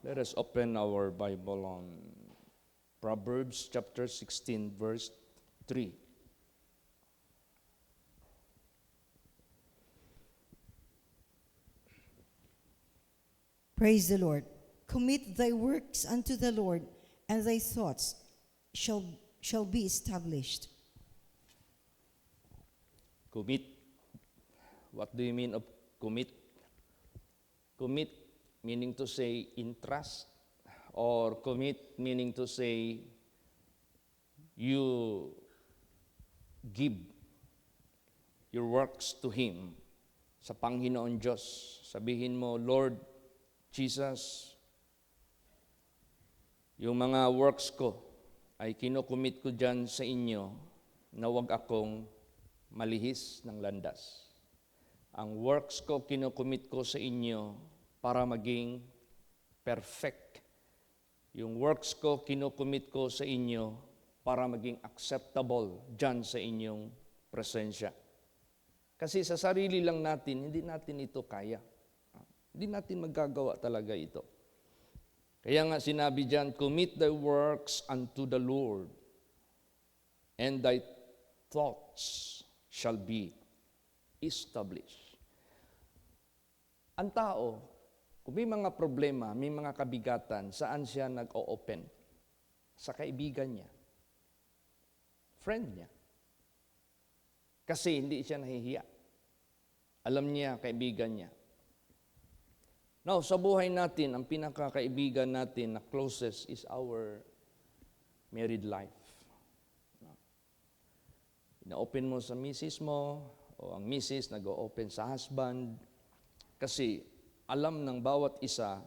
Let us open our Bible on Proverbs chapter 16, verse 3. Praise the Lord. Commit thy works unto the Lord, and thy thoughts shall be established. Commit. What do you mean of commit? Commit meaning to say entrust, or commit meaning to say you give your works to Him sa Panginoon Diyos. Sabihin mo, Lord Jesus, yung mga works ko ay kinukumit ko dyan sa inyo na huwag akong malihis ng landas. Ang works ko, kinukumit ko sa inyo para maging perfect. Yung works ko, kinukumit ko sa inyo para maging acceptable dyan sa inyong presensya. Kasi sa sarili lang natin, hindi natin ito kaya. Hindi natin magagawa talaga ito. Kaya nga sinabi dyan, commit thy works unto the Lord, and thy thoughts shall be established. Ang tao, kung may mga problema, may mga kabigatan, saan siya nag-o-open? Sa kaibigan niya. Friend niya. Kasi hindi siya nahihiya. Alam niya, kaibigan niya. Now, sa buhay natin, ang pinakakaibigan natin na closest is our married life. Na-open mo sa misis mo, o ang misis nag-o-open sa husband. Kasi alam ng bawat isa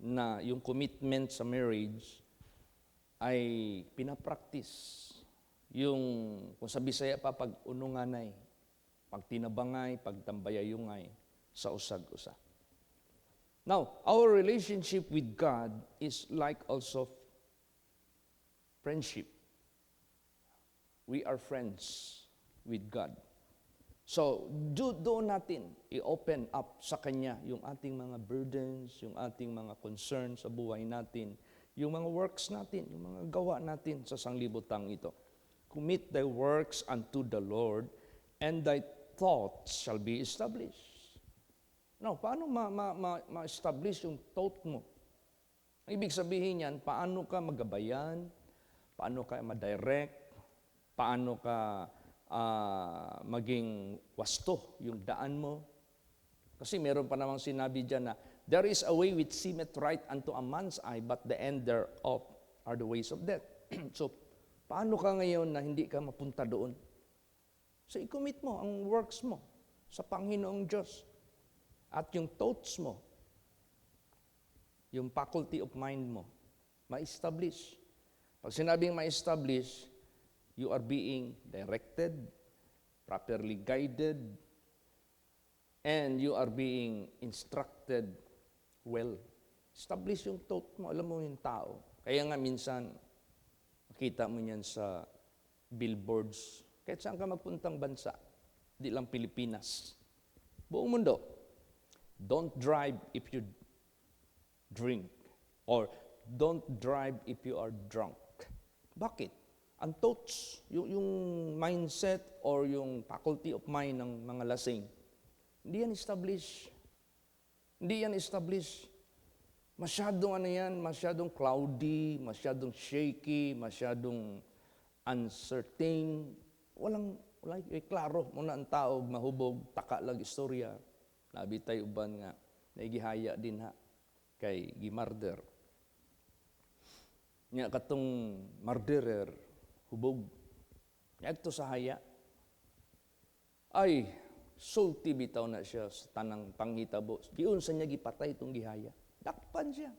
na yung commitment sa marriage ay pinapractice. Yung, kung sa Bisaya pa, pag ununganay, pag tinabangay, pag tambayayungay, sa usag-usa. Now, our relationship with God is like also friendship. We are friends with God. So, doon natin i-open up sa Kanya yung ating mga burdens, yung ating mga concerns sa buhay natin, yung mga works natin, yung mga gawa natin sa sanglibutang ito. Commit thy works unto the Lord, and thy thoughts shall be established. Now, paano ma-establish yung thought mo? Ang ibig sabihin yan, paano ka magabayan, paano ka ma-direct, paano ka maging wasto yung daan mo. Kasi meron pa namang sinabi dyan na, there is a way which seemeth right unto a man's eye, but the end thereof are the ways of death. So, paano ka ngayon na hindi ka mapunta doon? So, i-commit mo ang works mo sa Panginoong Diyos. At yung thoughts mo, yung faculty of mind mo, ma-establish. Pag sinabing ma-establish, you are being directed, properly guided, and you are being instructed well. Establish yung thought mo, alam mo yung tao. Kaya nga minsan, makita mo yan sa billboards. Kahit saan ka magpuntang bansa, di lang Pilipinas. Buong mundo. Don't drive if you drink. Or don't drive if you are drunk. Bakit? Ang thoughts, yung mindset or yung faculty of mind ng mga lasing, hindi yan establish. Hindi yan establish. Masyadong masyadong cloudy, masyadong shaky, masyadong uncertain. Walang klaro. Muna ang tao, mahubog, taka lang istorya. Labi tayo uban nga, naigihaya din ha, kay gimarder. Nga katong murderer, hubog. Ito sa haya. Ay, sulti bitaw na siya sa tanang panghitabo. Giun sa niya gipatay itong gihaya. Dakpan siya.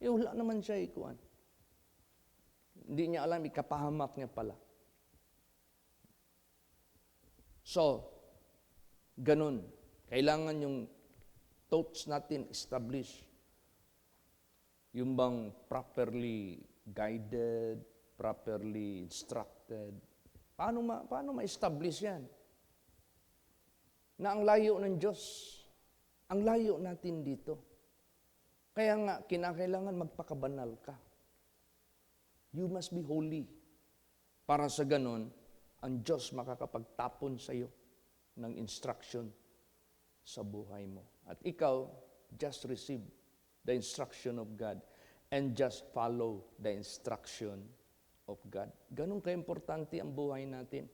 Wala naman siya ikuan. Hindi niya alam, ikapahamak niya pala. So, ganun. Kailangan yung thoughts natin establish. Yung bang properly guided, properly instructed. Paano ma-establish yan? Na ang layo ng Diyos. Ang layo natin dito. Kaya nga, kinakailangan magpakabanal ka. You must be holy. Para sa ganon, ang Diyos makakapagtapon sa iyo ng instruction sa buhay mo. At ikaw, just receive the instruction of God and just follow the instruction of God. Ganun ka-importante ang buhay natin.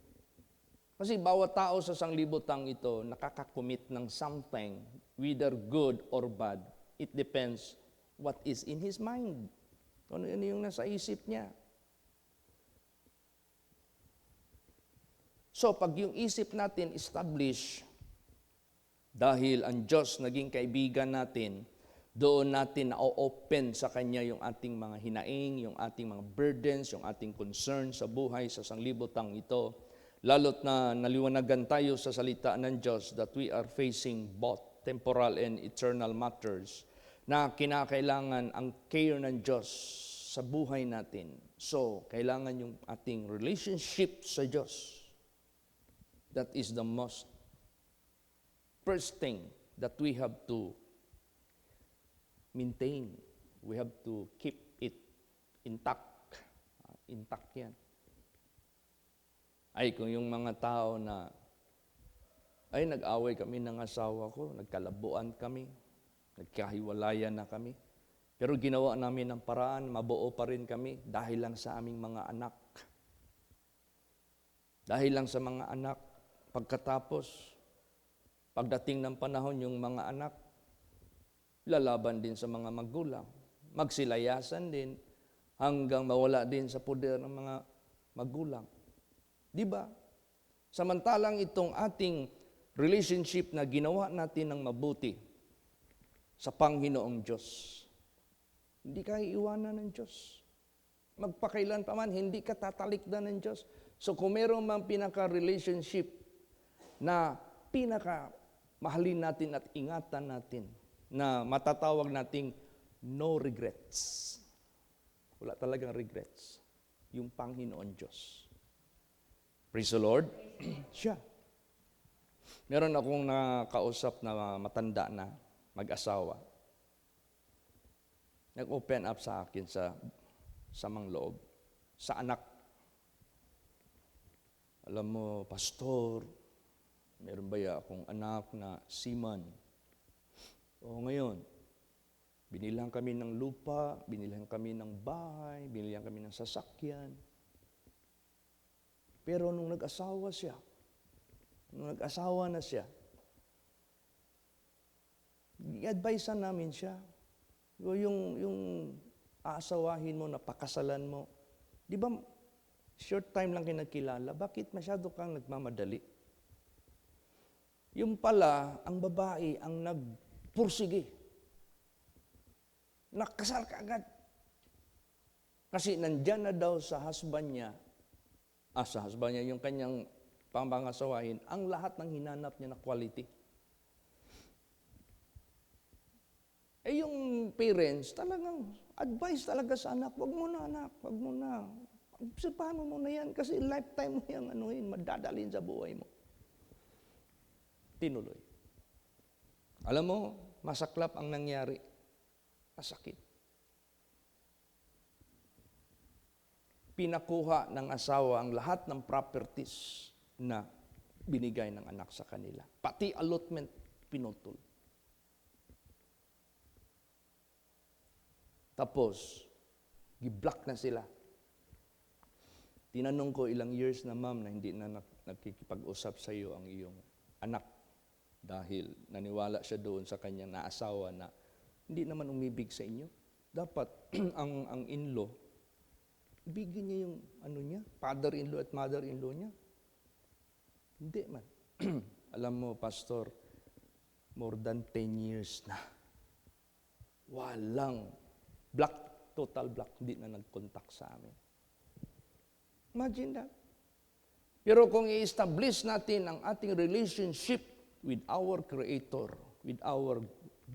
Kasi bawat tao sa sanglibutang ito nakakakomit ng something, whether good or bad. It depends what is in his mind. Ano yung nasa isip niya. So, pag yung isip natin established, dahil ang Diyos naging kaibigan natin, doon natin na-open sa Kanya yung ating mga hinaing, yung ating mga burdens, yung ating concern sa buhay, sa sanglibutang ito. Lalo't na naliwanagan tayo sa salita ng Diyos that we are facing both temporal and eternal matters na kinakailangan ang care ng Diyos sa buhay natin. So, kailangan yung ating relationship sa Diyos. That is the most first thing that we have to maintain. We have to keep it intact. Intact yan. Ay, kung yung mga tao na, ay, nag-away kami ng asawa ko, nagkalabuan kami, nagkahiwalayan na kami. Pero ginawa namin ng paraan, mabuo pa rin kami dahil lang sa aming mga anak. Dahil lang sa mga anak, pagkatapos, pagdating ng panahon yung mga anak, lalaban din sa mga magulang. Magsilayasan din hanggang mawala din sa poder ng mga magulang. Di ba? Samantalang itong ating relationship na ginawa natin ng mabuti sa Panginoong Diyos, hindi ka iiwanan ng Diyos. Magpakailan pa man, hindi ka tatalikdan ng Diyos. So kung meron mang pinaka-relationship na pinaka-mahalin natin at ingatan natin, na matatawag nating no regrets. Wala talagang regrets. Yung Panginoon Diyos. Praise the Lord. Siya. Meron akong nakausap na matanda na mag-asawa. Nag-open up sa akin sa mangloob, sa anak. Alam mo, pastor, meron ba akong anak na seaman? O ngayon, binilang kami ng lupa, binilang kami ng bahay, binilang kami ng sasakyan. Pero nung nag-asawa na siya, i-advisean namin siya. Yung aasawahin mo, napakasalan mo, di ba short time lang kinakilala, bakit masyado kang nagmamadali? Yung pala, ang babae ang nagpursige. Nakasal ka agad. Kasi nandyan na daw sa husband niya, yung kanyang pambangasawahin, ang lahat ng hinanap niya na quality. Eh yung parents, talagang advice talaga sa anak, wag mo na anak, wag mo na. Obserbahan mo muna yan kasi lifetime mo yung madadalhin sa buhay mo. Tinuloy. Alam mo, masaklap ang nangyari. Masakit. Pinakuha ng asawa ang lahat ng properties na binigay ng anak sa kanila. Pati allotment, pinutol. Tapos, gi-block na sila. Tinanong ko ilang years na ma'am na hindi na nagkikipag-usap sa iyo ang iyong anak dahil naniwala siya doon sa kanyang naasawa na hindi naman umibig sa inyo. Dapat ang in-law, ibigin niya yung niya, father-in-law at mother-in-law niya. Hindi man. Alam mo, pastor, more than 10 years na. Walang total block, hindi na nag-contact sa amin. Imagine that. Pero kung i-establish natin ang ating relationship with our Creator, with our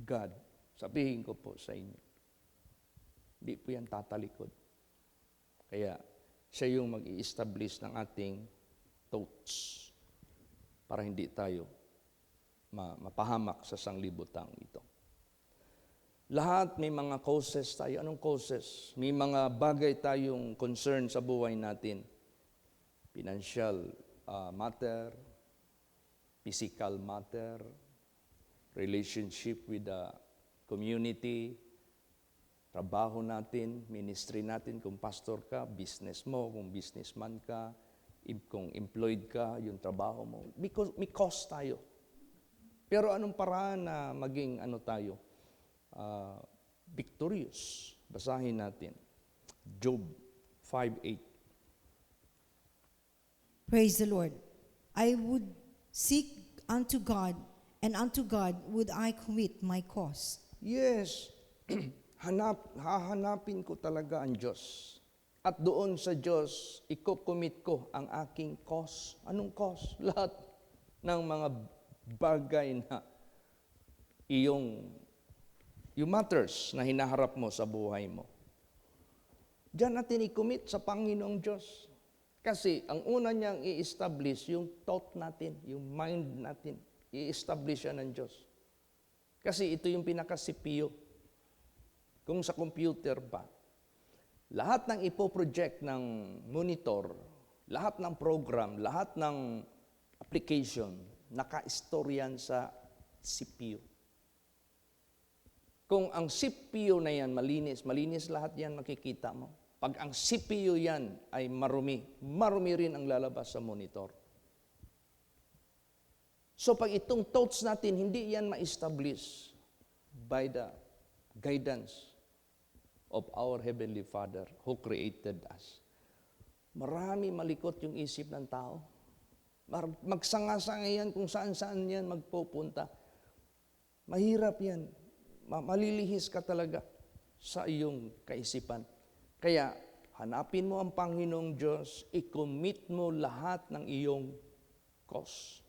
God, sabihin ko po sa inyo, hindi po yan tatalikod. Kaya siya yung mag-i-establish ng ating thoughts para hindi tayo mapahamak sa sanglibutang ito. Lahat may mga causes tayo. Anong causes? May mga bagay tayong concern sa buhay natin. Financial matter, physical matter, relationship with the community, trabaho natin, ministry natin, kung pastor ka, business mo, kung businessman ka, kung employed ka, yung trabaho mo. Because may cost tayo. Pero anong paraan na maging tayo? Victorious. Basahin natin. Job 5:8. Praise the Lord. I would seek unto God, and unto God would I commit my cause. Yes. Hahanapin ko talaga ang Diyos. At doon sa Diyos, iko-commit ko ang aking cause. Anong cause? Lahat ng mga bagay na yung matters na hinaharap mo sa buhay mo. Diyan natin i-commit sa Panginoong Diyos. Kasi ang una niyang i-establish yung thought natin, yung mind natin. I-establish yan ng Diyos. Kasi ito yung pinaka-CPU. Kung sa computer pa, lahat ng ipoproject ng monitor, lahat ng program, lahat ng application, naka-store yan sa CPU. Kung ang CPU na yan malinis lahat yan makikita mo. Pag ang CPU yan ay marumi rin ang lalabas sa monitor. So pag itong thoughts natin, hindi yan ma-establish by the guidance of our Heavenly Father who created us. Marami malikot yung isip ng tao. Magsanga-sanga yan kung saan-saan yan magpupunta. Mahirap yan. Malilihis ka talaga sa iyong kaisipan. Kaya, hanapin mo ang Panginoong Diyos, i-commit mo lahat ng iyong cause.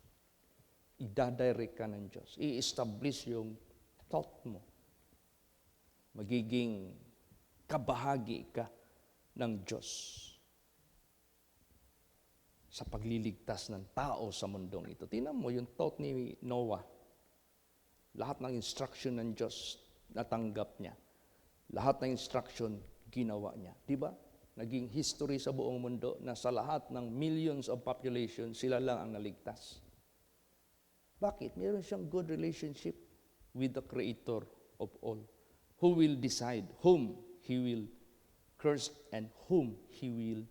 Idadirect ka ng Diyos. I-establish yung thought mo. Magiging kabahagi ka ng Diyos sa pagliligtas ng tao sa mundong ito. Tingnan mo yung thought ni Noah. Lahat ng instruction ng Diyos natanggap niya. Lahat ng instruction ginawa niya. Di ba? Naging history sa buong mundo na sa lahat ng millions of population, sila lang ang naligtas. Bakit? Meron siyang good relationship with the Creator of all, who will decide whom He will curse and whom He will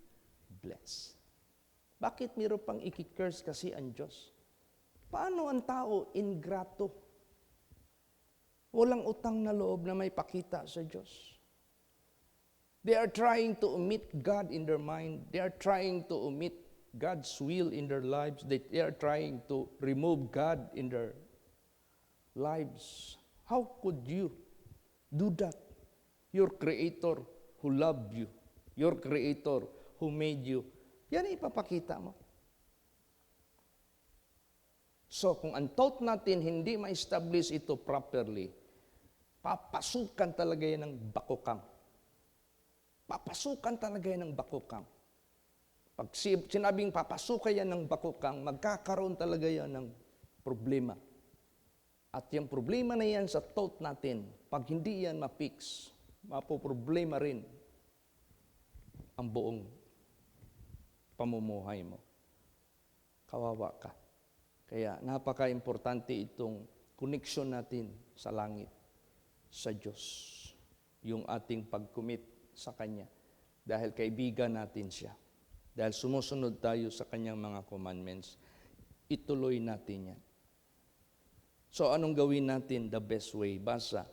bless. Bakit meron pang iki-curse kasi ang Diyos? Paano ang tao ingrato? Walang utang na loob na may pakita sa Diyos. They are trying to omit God in their mind. They are trying to omit God's will in their lives. They are trying to remove God in their lives. How could you do that? Your Creator who loved you. Your Creator who made you. Yan ipapakita mo. So, kung ang thought natin hindi ma-establish ito properly, papasukan talaga yan ng bakukang. Papasukan talaga yan ng bakukang. Pag sinabing papasukan yan ng bakukang, magkakaroon talaga yan ng problema. At yung problema na yan sa thought natin, pag hindi yan ma-fix, mapoproblema rin ang buong pamumuhay mo. Kawawa ka. Kaya napaka-importante itong connection natin sa langit, sa Diyos. Yung ating pag-commit sa Kanya. Dahil kaibigan natin siya. Dahil sumusunod tayo sa Kanyang mga commandments, ituloy natin yan. So anong gawin natin the best way? Basa.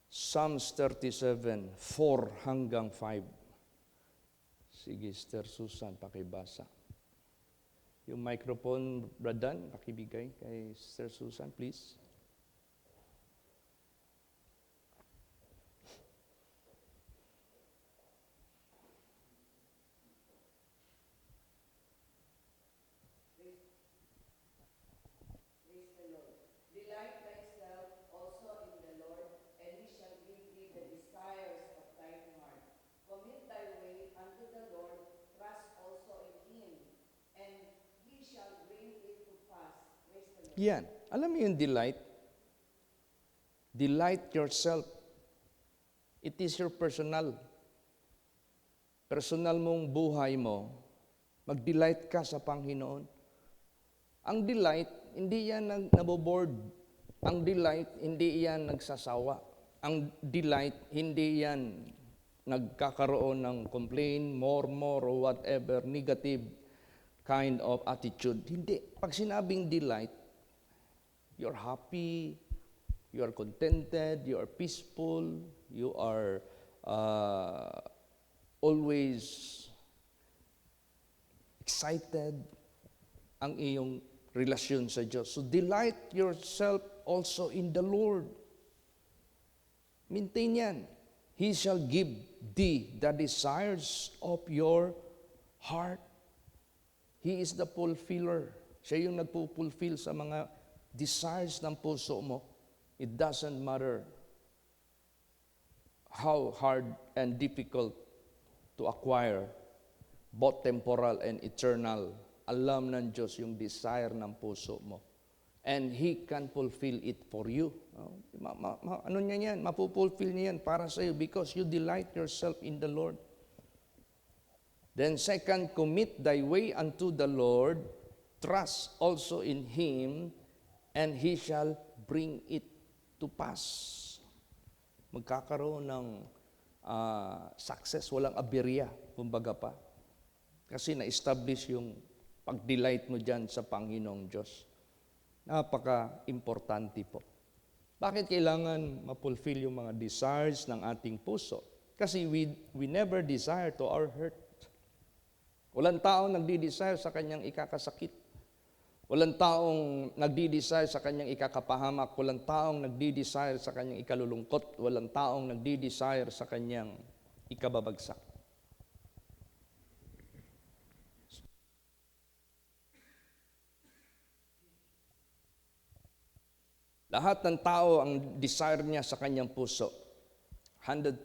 Psalms 37, 4 hanggang 5. Sige, Sister Susan, pakibasa. Yung microphone, Bradan, pakibigay kay Sister Susan, please. Yan. Alam mo yung delight? Delight yourself It is your personal mong buhay mo, mag-delight ka sa Panginoon. Ang delight, hindi yan naboboard. Ang delight, hindi yan nagsasawa. Ang delight, hindi yan nagkakaroon ng complain, more, or whatever, negative kind of attitude. Hindi. Pag sinabing delight, you're happy, you are contented, you are peaceful, you are always excited ang iyong relasyon sa Diyos. So delight yourself also in the Lord. Maintain yan. He shall give thee the desires of your heart. He is the fulfiller. Siya yung nagpo-fulfill sa mga desires ng puso mo. It doesn't matter how hard and difficult to acquire, both temporal and eternal. Alam ng Diyos yung desire ng puso mo. And He can fulfill it for you. Ano niya yan? Mapupulfill niya yan para sa iyo because you delight yourself in the Lord. Then second, commit thy way unto the Lord, trust also in Him, and He shall bring it to pass. Magkakaroon ng success, walang aberya, kumbaga pa. Kasi na-establish yung pag-delight mo dyan sa Panginoong Diyos. Napaka-importante po. Bakit kailangan ma-fulfill yung mga desires ng ating puso? Kasi we never desire to our hurt. Walang taong nagdi-desire sa kanyang ikakasakit. Walang taong nagdi-desire sa kanyang ikakapahamak. Walang taong nagdi-desire sa kanyang ikalulungkot. Walang taong nagdi-desire sa kanyang ikababagsak. Lahat ng tao, ang desire niya sa kanyang puso, 100%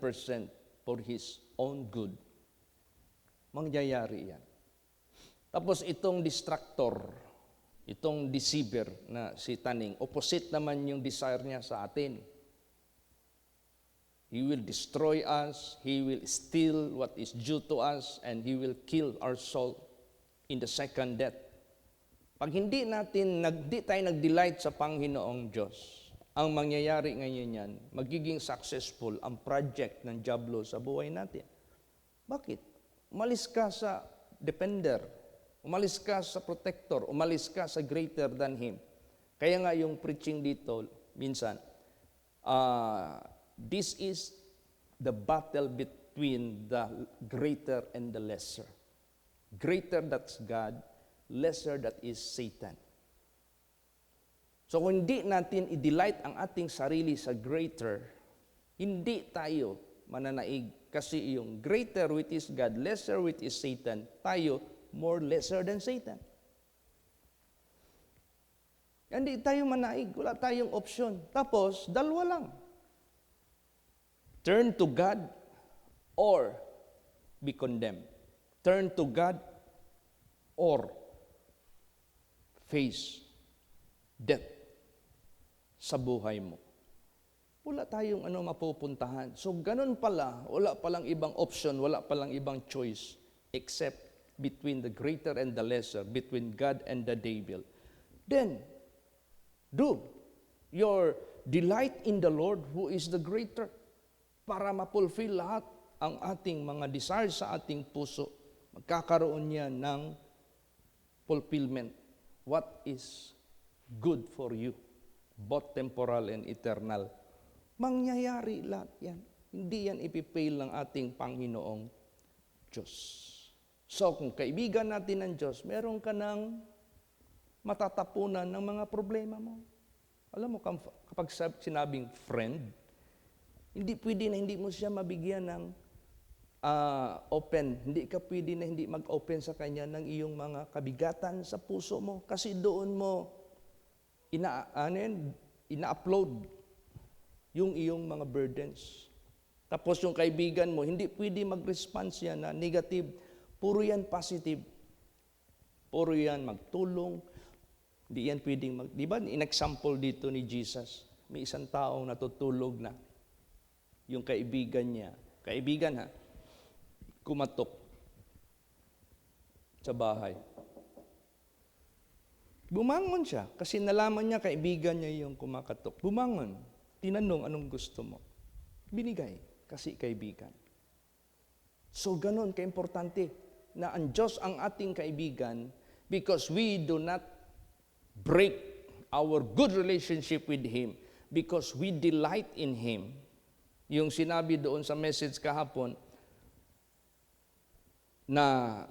for his own good. Mangyayari yan. Tapos itong distractor, itong deceiver na si Taning, opposite naman yung desire niya sa atin. He will destroy us, he will steal what is due to us, and he will kill our soul in the second death. Pag hindi tayo nag-delight sa Panginoong Diyos, ang mangyayari ngayon yan, magiging successful ang project ng dyablo sa buhay natin. Bakit? Umalis ka sa defender, umalis ka sa protector, umalis ka sa greater than Him. Kaya nga yung preaching dito, minsan, this is the battle between the greater and the lesser. Greater, that's God. Lesser, that is Satan. So kung hindi natin i-delight ang ating sarili sa greater, hindi tayo mananaig. Kasi yung greater which is God, lesser which is Satan, tayo more lesser than Satan. Hindi tayo manaig, wala tayong option. Tapos, dalawa lang. Turn to God or be condemned. Turn to God or face death sa buhay mo. Wala tayong mapupuntahan. So, ganun pala, wala palang ibang option, wala palang ibang choice, except between the greater and the lesser, between God and the devil. Then, do your delight in the Lord who is the greater para mapulfill lahat ang ating mga desires sa ating puso. Magkakaroon niya ng fulfillment. What is good for you, both temporal and eternal. Mangyayari lahat yan. Hindi yan ipipail ng ating Panginoong Diyos. So, kung kaibigan natin ng Diyos, meron ka ng matatapunan ng mga problema mo. Alam mo, kapag sinabing friend, hindi pwede na hindi mo siya mabigyan ng open. Hindi ka pwede na hindi mag-open sa kanya ng iyong mga kabigatan sa puso mo. Kasi doon mo ina-upload yung iyong mga burdens. Tapos yung kaibigan mo, hindi pwede mag-response yan na negative. Puro yan positive. Puro yan magtulong. Hindi yan pwedeng di ba, in-example dito ni Jesus, may isang taong natutulog na. yung kaibigan niya, kaibigan ha, kumatok sa bahay. Bumangon siya kasi nalaman niya kaibigan niya yung kumakatok. Bumangon, tinanong anong gusto mo. Binigay kasi kaibigan. So ganun kaimportante na ang Diyos ang ating kaibigan because we do not break our good relationship with Him because we delight in Him. Yung sinabi doon sa message kahapon na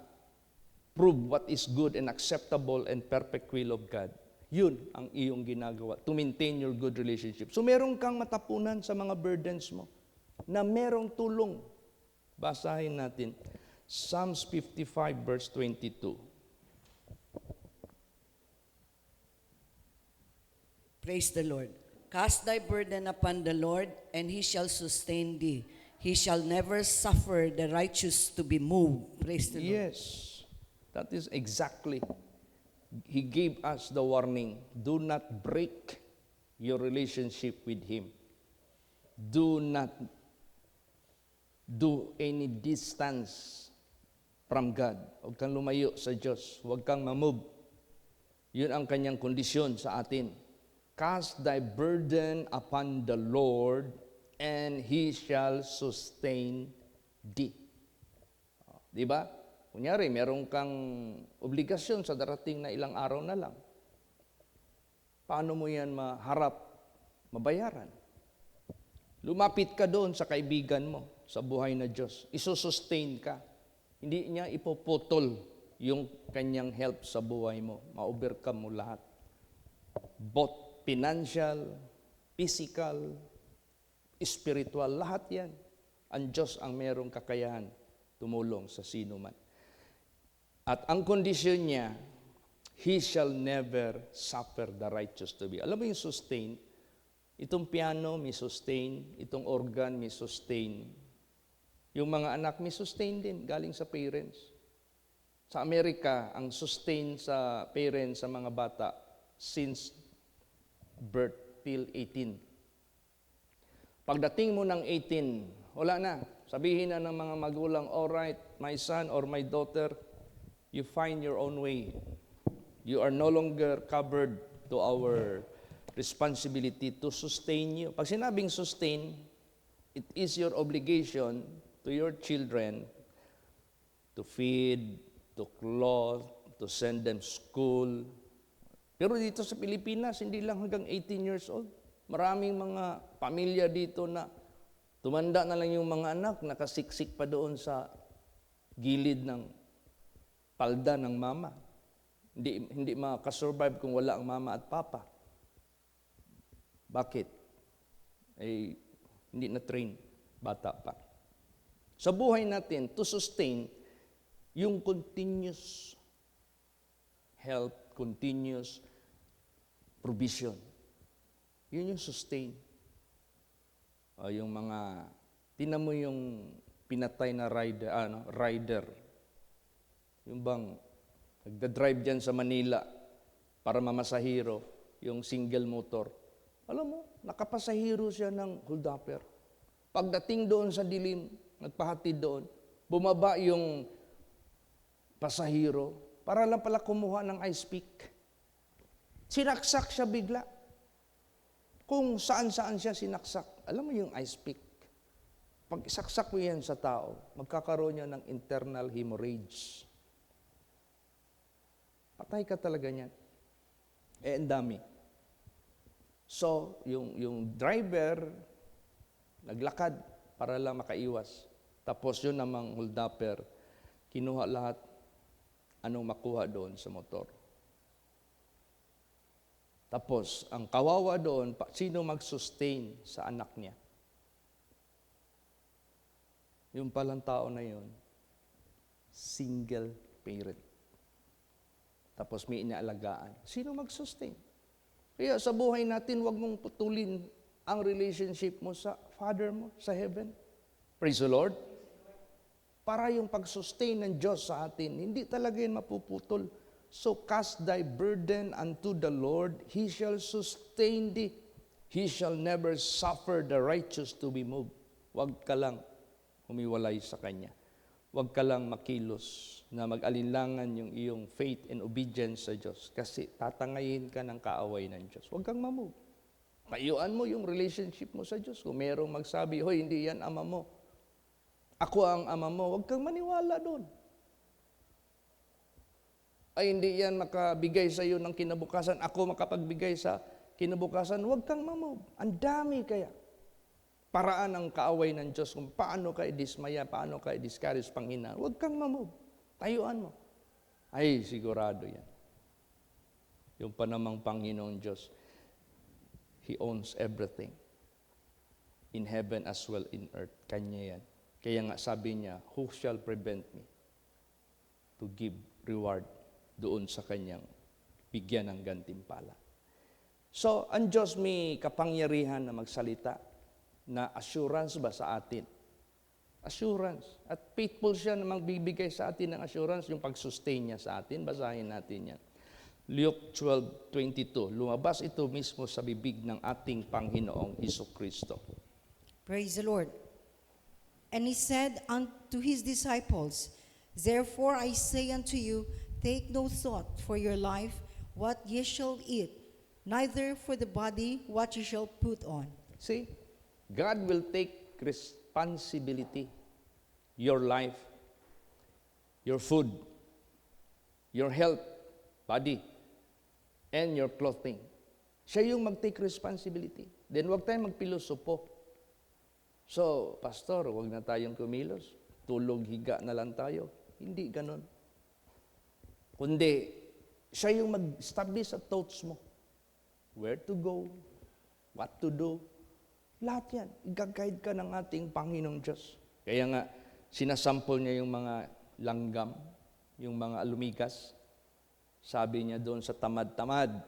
prove what is good and acceptable and perfect will of God. Yun ang iyong ginagawa to maintain your good relationship. So meron kang matapunan sa mga burdens mo na merong tulong. Basahin natin. Psalms 55 verse 22. Praise the Lord. Cast thy burden upon the Lord, and He shall sustain thee. He shall never suffer the righteous to be moved. Praise the Lord. Yes, that is exactly. He gave us the warning. Do not break your relationship with Him. Do not do any distance from God. Huwag kang lumayo sa Diyos. Huwag kang mamove. Yun ang kanyang kondisyon sa atin. Cast thy burden upon the Lord, and He shall sustain thee. Di ba? Kunyari, meron kang obligasyon sa darating na ilang araw na lang. Paano mo yan maharap, mabayaran? Lumapit ka doon sa kaibigan mo, sa buhay na Diyos. Isusustain ka. Hindi niya ipoputol yung kanyang help sa buhay mo. Ma-overcome mo lahat. Both financial, physical, spiritual, lahat yan. Ang Diyos ang merong kakayahan tumulong sa sino man. At ang kondisyon niya, He shall never suffer the righteous to be. Alam mo yung sustain? Itong piano, may sustain. Itong organ, may sustain. Yung mga anak, may sustain din, galing sa parents. Sa Amerika, ang sustain sa parents, sa mga bata, since birth till 18. Pagdating mo ng 18, wala na. Sabihin na ng mga magulang, all right, my son or my daughter, you find your own way. You are no longer covered to our responsibility to sustain you. Pag sinabing sustain, it is your obligation to your children to feed, to clothe, to send them school. Pero dito sa Pilipinas, hindi lang hanggang 18 years old. Maraming mga pamilya dito na tumanda na lang yung mga anak, nakasiksik pa doon sa gilid ng palda ng mama. Hindi makasurvive kung wala ang mama at papa. Bakit? Hindi na-train, bata pa. Sa buhay natin, to sustain, yung continuous help, continuous provision. Yun yung sustain. Yung mga, tinan mo yung pinatay na rider. Yung bang, nagda-drive dyan sa Manila para mamasahiro, yung single motor. Alam mo, nakapasahiro siya ng hold-upper. Pagdating doon sa dilim, nagpahatid doon, bumaba yung pasahiro, para lang pala kumuha ng ice pick. Sinaksak siya bigla. Kung saan-saan siya sinaksak. Alam mo yung ice pick? Pag isaksak mo yan sa tao, magkakaroon niya ng internal hemorrhage. Patay ka talaga niyan. Ang dami. So, yung driver, naglakad para lang makaiwas. Tapos yun namang hold-upper, kinuha lahat anong makuha doon sa motor. Tapos, ang kawawa doon, sino mag-sustain sa anak niya? Yung palang tao na yun, single parent. Tapos may inaalagaan. Sino mag-sustain? Kaya sa buhay natin, huwag mong putulin ang relationship mo sa Father mo, sa heaven. Praise the Lord. Para yung pag-sustain ng Diyos sa atin, hindi talaga yan mapuputol. So cast thy burden unto the Lord, He shall sustain thee. He shall never suffer the righteous to be moved. Huwag ka lang humiwalay sa Kanya. Huwag ka lang makilos na mag-alinlangan yung iyong faith and obedience sa Diyos kasi tatangayin ka ng kaaway ng Diyos. Huwag kang mamove. Kayuan mo yung relationship mo sa Diyos. Kung merong magsabi, hoy, hindi yan ama mo. Ako ang ama mo. Huwag kang maniwala doon. Ay, hindi yan makabigay sa iyo ng kinabukasan. Ako makapagbigay sa kinabukasan. Huwag kang mamove. Ang dami kaya. Paraan ng kaaway ng Diyos kung paano ka i-dismaya, paano ka i-discourage, panghina. Huwag kang mamove. Tayuan mo. Ay, sigurado yan. Yung panamang Panginoong Diyos, He owns everything. In heaven as well in earth. Kanya yan. Kaya nga sabi niya, who shall prevent me to give reward doon sa kanyang bigyan ng gantimpala. So, ang Diyos may kapangyarihan na magsalita na assurance ba sa atin? Assurance. At faithful siya na magbibigay sa atin ng assurance, yung pag-sustain niya sa atin. Basahin natin yan. Luke 12:22. Lumabas ito mismo sa bibig ng ating Panginoong Hesukristo. Praise the Lord. And he said unto his disciples, therefore I say unto you, take no thought for your life, what ye shall eat, neither for the body what ye shall put on. See, God will take responsibility. Your life, your food, your health, body, and your clothing. Siya yung mag-take responsibility. Then huwag tayong magpilosopo. So, pastor, huwag na tayong kumilos. Tulog, higa na lang tayo. Hindi ganon. Kundi, siya yung mag-establish sa thoughts mo. Where to go, what to do. Lahat yan. I-guide ka ng ating Panginoong Diyos. Kaya nga, sinasample niya yung mga langgam, yung mga alumigas. Sabi niya doon sa tamad-tamad,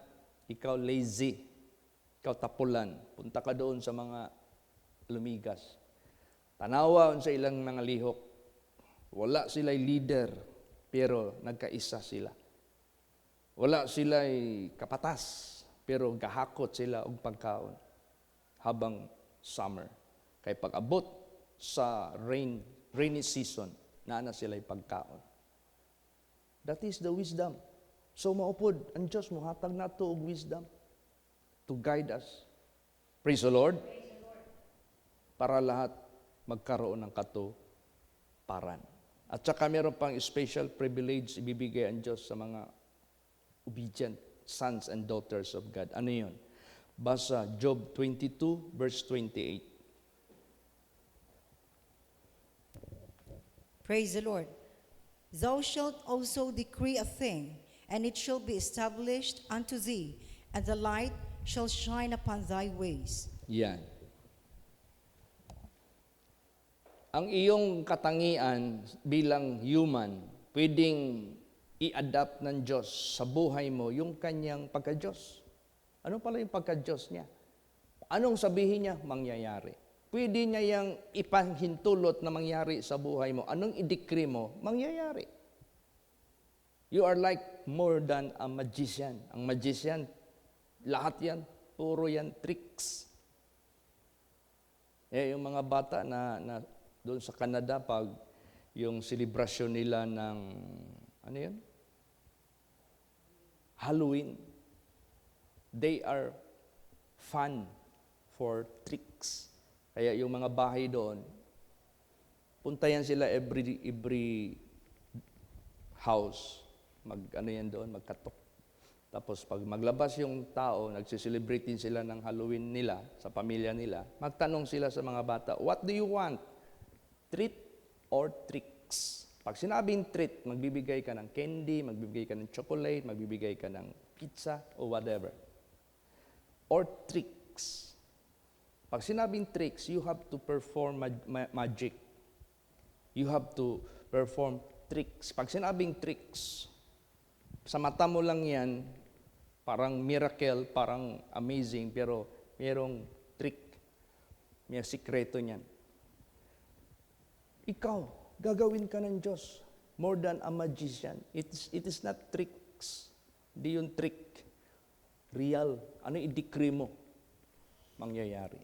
ikaw lazy, ikaw tapulan, punta ka doon sa mga lumigas. Tanawa sa ilang mga lihok. Wala sila'y leader, pero nagkaisa sila. Wala sila'y kapatas, pero gahakot sila og pagkaon habang summer. Kay pag-abot sa rainy season, na sila'y pagkaon. That is the wisdom. So maupod, ang Diyos muhatag na ito og wisdom to guide us. Praise the Lord. Para lahat magkaroon ng katuparan. At saka meron pang special privilege ibibigay ang Diyos sa mga obedient sons and daughters of God. Ano yun? Basa Job 22 verse 28. Praise the Lord. Thou shalt also decree a thing, and it shall be established unto thee, and the light shall shine upon thy ways. Yan. Ang iyong katangian bilang human, pwedeng i-adapt ng Diyos sa buhay mo yung kanyang pagka-Diyos. Ano pala yung pagka-Diyos niya? Anong sabihin niya? Mangyayari. Pwede niya yung ipanghintulot na mangyari sa buhay mo. Anong i-decree mo? Mangyayari. You are like more than a magician. Ang magician, lahat yan, puro yan tricks. Yung mga bata na doon sa Canada, pag yung selebrasyon nila ng, ano yun? Halloween. They are fun for tricks. Kaya yung mga bahay doon, puntayan sila every house. Magkatok. Tapos pag maglabas yung tao, nagsiselebrate din sila ng Halloween nila, sa pamilya nila, magtanong sila sa mga bata, what do you want? Treat or tricks? Pag sinabing treat, magbibigay ka ng candy, magbibigay ka ng chocolate, magbibigay ka ng pizza, or whatever. Or tricks. Pag sinabing tricks, you have to perform magic. You have to perform tricks. Pag sinabing tricks, sa mata mo lang yan, parang miracle, parang amazing, pero mayroong trick, may sikreto niyan. Ikaw, gagawin ka ng Diyos more than a magician. It is not tricks. Hindi yung trick. Real. Ano i-decree mo? Mangyayari.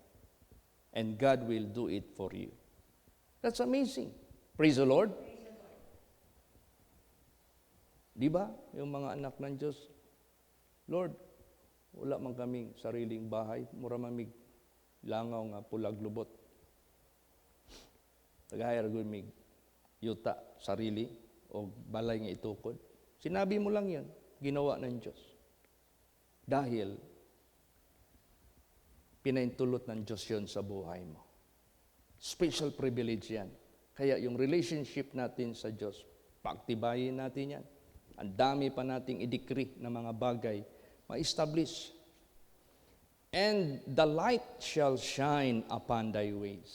and God will do it for you. That's amazing. Praise the Lord. Di ba? Yung mga anak ng Diyos, Lord, wala man kaming sariling bahay, mura mamig langaw nga pulag lubot. Tagahayar mig yuta sarili o balay nga itukod. Sinabi mo lang yan, ginawa ng Diyos. Dahil pinaintulot ng Diyos yun sa buhay mo. Special privilege yan. Kaya yung relationship natin sa Diyos, paaktibayin natin yan. Ang dami pa nating i-decree na mga bagay, ma-establish. And the light shall shine upon thy ways.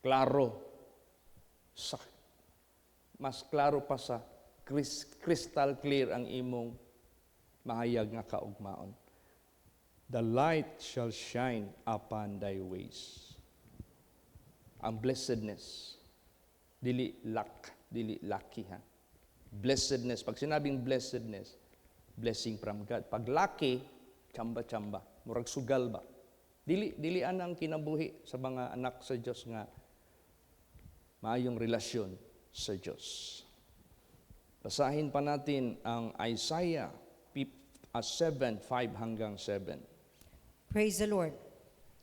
Klaro. Mas klaro pa sa crystal clear ang imong mahayag nga kaugmaon. The light shall shine upon thy ways. Ang blessedness, dili lucky ha. Blessedness, pag sinabing blessedness, blessing from God. Pag lucky, tsamba-tsamba, murag sugal ba? Dili anang kinabuhi sa mga anak sa Diyos nga maayong relasyon sa Diyos. Basahin pa natin ang Isaiah 7:5 hanggang 7. Praise the Lord.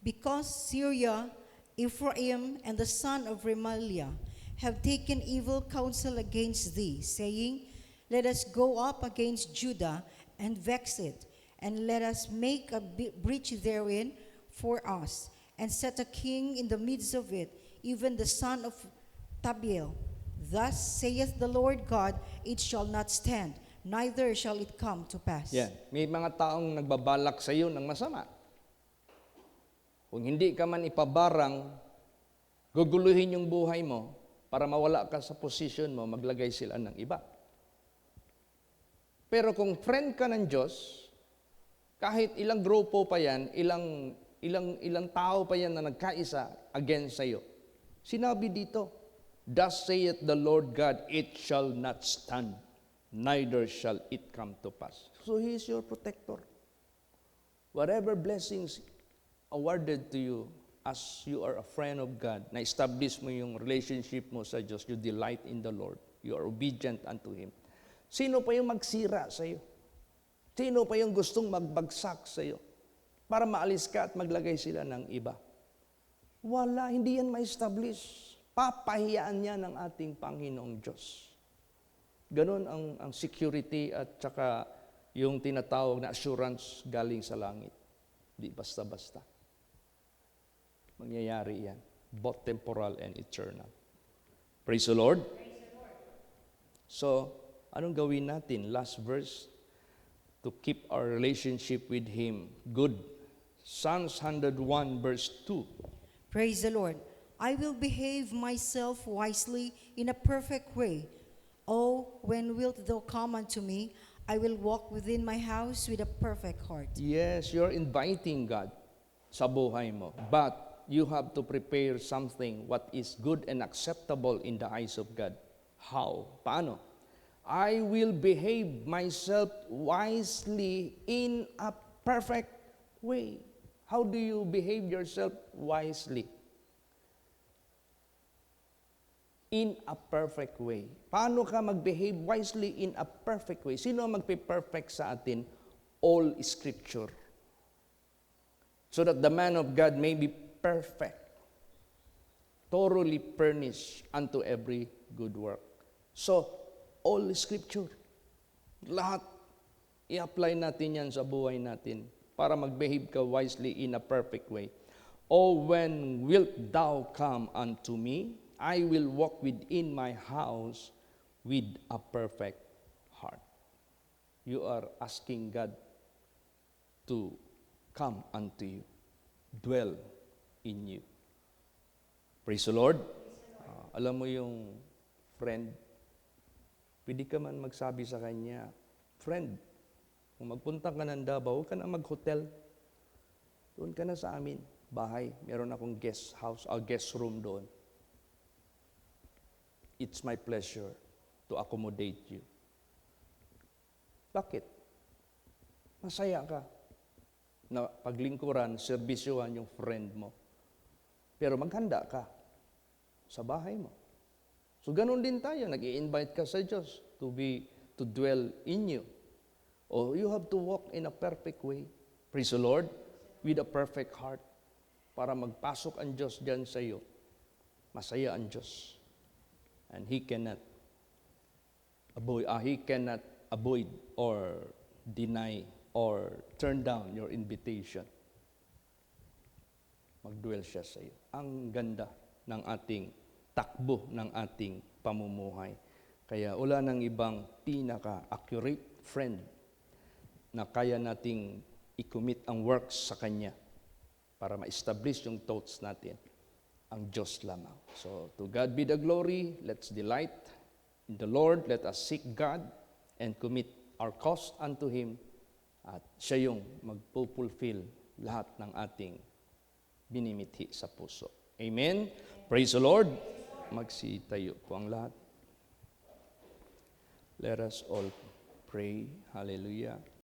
Because Syria, Ephraim, and the son of Remaliah have taken evil counsel against thee, saying, let us go up against Judah and vex it, and let us make a breach therein for us, and set a king in the midst of it, even the son of Tabiel. Thus saith the Lord God, it shall not stand, neither shall it come to pass. Yan. May mga taong nagbabalak sa iyo ng masama. Kung hindi ka man ipabarang, guguluhin yung buhay mo para mawala ka sa posisyon mo, maglagay sila ng iba. Pero kung friend ka ng Diyos, kahit ilang grupo pa yan, ilang tao pa yan na nagkaisa against sa iyo, sinabi dito, thus saith the Lord God, it shall not stand, neither shall it come to pass. So He is your protector. Whatever blessings awarded to you as you are a friend of God, na-establish mo yung relationship mo sa Diyos, you delight in the Lord, you are obedient unto Him. Sino pa yung magsira sa iyo? Sino pa yung gustong magbagsak sa iyo para maalis ka at maglagay sila ng iba? Wala, hindi yan ma-establish. Papahiyaan niya ng ating Panginoong Diyos. Ganon ang security at saka yung tinatawag na assurance galing sa langit. Di basta-basta. Mangyayari yan. Both temporal and eternal. Praise the Lord. So, anong gawin natin? Last verse, to keep our relationship with Him good. Psalms 101 verse 2. Praise the Lord. I will behave myself wisely in a perfect way. Oh, when wilt thou come unto me? I will walk within my house with a perfect heart. Yes, you're inviting God sa buhay mo. But you have to prepare something what is good and acceptable in the eyes of God. How? Paano? I will behave myself wisely in a perfect way. How do you behave yourself wisely? In a perfect way. Paano ka mag-behave wisely in a perfect way? Sino ang magpe-perfect sa atin? All Scripture. So that the man of God may be perfect, thoroughly furnished unto every good work. So, all Scripture, lahat, i-apply natin yan sa buhay natin para mag-behave ka wisely in a perfect way. Oh, when wilt thou come unto me? I will walk within my house with a perfect heart. You are asking God to come unto you, dwell in you. Praise the Lord. Alam mo yung friend, pwede ka man magsabi sa kanya, friend, kung magpunta ka ng Davao, huwag ka na mag-hotel. Doon ka na sa amin, bahay. Meron akong guest house, guest room doon. It's my pleasure to accommodate you. Bakit? Masaya ka. na paglingkuran, serbisyuhan yung friend mo. Pero maghanda ka sa bahay mo. So ganun din tayo, nag-i-invite ka sa Diyos to dwell in you. Oh, you have to walk in a perfect way. Praise the Lord, with a perfect heart. Para magpasok ang Diyos diyan sa iyo. Masaya ang Diyos. And He cannot avoid or deny or turn down your invitation. Mag-dwell siya sa iyo. Ang ganda ng ating takbo ng ating pamumuhay. Kaya wala nang ibang pinaka-accurate friend na kaya nating i-commit ang works sa Kanya para ma-establish yung thoughts natin. Ang Diyos lamang. So, to God be the glory. Let's delight in the Lord. Let us seek God and commit our cause unto Him. At siya yung magpupulfill lahat ng ating binimithi sa puso. Amen? Praise the Lord. Magsitayo po ang lahat. Let us all pray. Hallelujah.